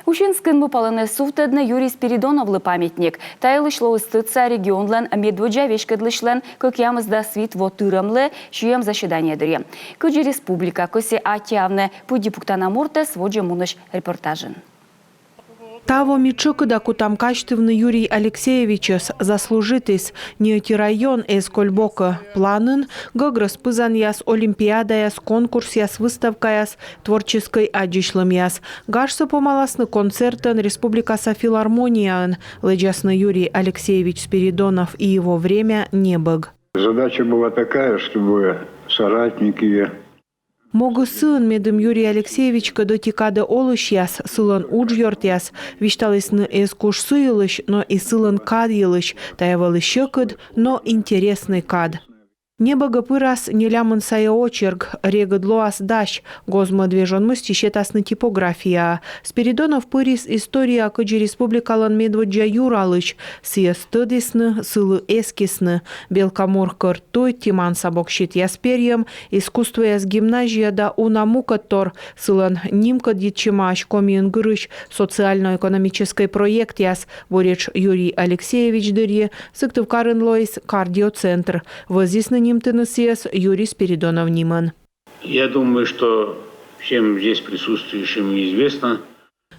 Ушинскин выпалыны суфтедны Юрий Спиридоновлы памятник. Тайлышло устыца регионлен медводжа вешкадлышлен, как ямызда свит вотырымлы, шуем заседание дыре. Кыджи республика, коси атявны, пуди пуктана муртес, воджи муныш репортажын. Таво мичокыда кутам качтывны Юрий Алексеевичес заслужитыс неоти район эскольбока планын, гогрос пызан яс олимпиада яс конкурс яс выставка яс творческой адишлым яс. Гашсы помаласны концертын республикаса филармониян, лэджасны Юрий Алексеевич Спиридонов и его время не быг. Задача была такая, чтобы соратники... Могу сын медым Юрий Алексеевич кадотикада олыш яс, сылын уджьорт яс, вишталысны эскуш сыйлыш, но и сылын кад елыш, таявалы щекыд, но интересный кад. Небо гапырас нелямын сая очерк, регадлоас дащ, гозма движенмости щетасны типография. Спиридонов пырис история кыджи республикалан медводжа юралыш, сия стыдисны, сылы эскисны, белкамор той тиман сабок щит ясперьем, искусство яс гимназия да унамукаттор, сылан нимка дитчимаш комин грыш, социально-экономический проект яс, боречь Юрий Алексеевич дырье, сыктывкарын лоис кардиоцентр, возисны Юрий Спиридонов Ниман. Я думаю, что всем здесь присутствующим известно.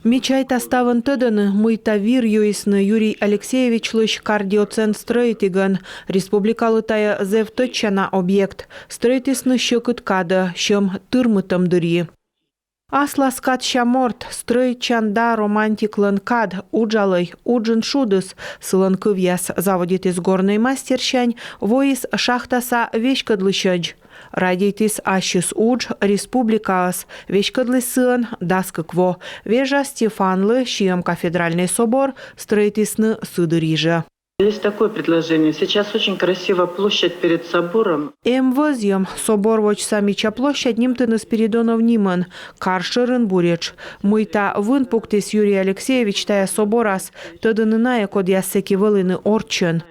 Мечайта ставан тыданы мыйтавир юисны Юрий Алексеевич лыш кардиоцент стройтиган. Республикалы тая зев точана объект. Стройтисны щекыт када, щем тырмытым дырьи. Асла скат щаморт, строй чанда романтиклан кад, уджалый, уджин шудыс, сылан кывьяс заводит из горной мастерщань, воис шахтаса вешкадлышадж. Радейтис ащис удж, республикаас, вешкадлы сын, даскакво, вежа Стефанлы, щием кафедральный собор, стройтисны сыдырижа. Есть такое предложение. Сейчас очень красивая площадь перед собором. Возьем собор воч самича площадь нимтыны Спиридонов Ниман, каршырын буреч. Мыйта вынпуктис Юрий Алексеевич тая соборас, тыдыныная код яссеки вылыны орчын.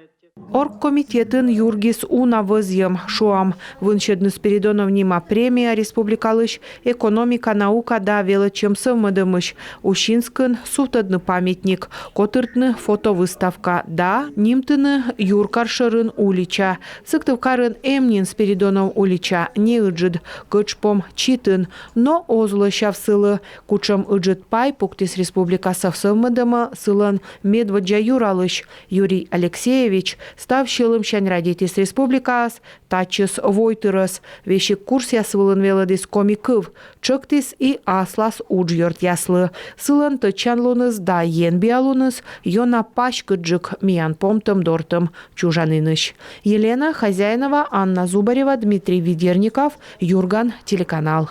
Оргкомитетін Юргис уна возьем шуам. Вынчедны Спиридонов Нима премия республикалыш, экономика, наука да величем совмыдымыш. Ушинскын суфтадны памятник, котыртны фотовыставка да нимтыны Юркаршырын улича. Сыктывкарын эмнин Спиридонов улича не ыджид, кычпом читын, но озлыщав сылы. Кучам ыджид пай пуктис республикасов совмыдымы сылын медводжа юралыш. Юрий Алексеевич став щелым щань радитис республикас, тачыс войтырыс, вещик курс ясвылын веладис комикыв, чыктис и аслас уджьорт яслы. Сылын тычан луныз да ен биалуныз, йона пашкыджик миян помтым дортым чужаныныш. Елена Хозяинова, Анна Зубарева, Дмитрий Ведерников, Юрган, телеканал.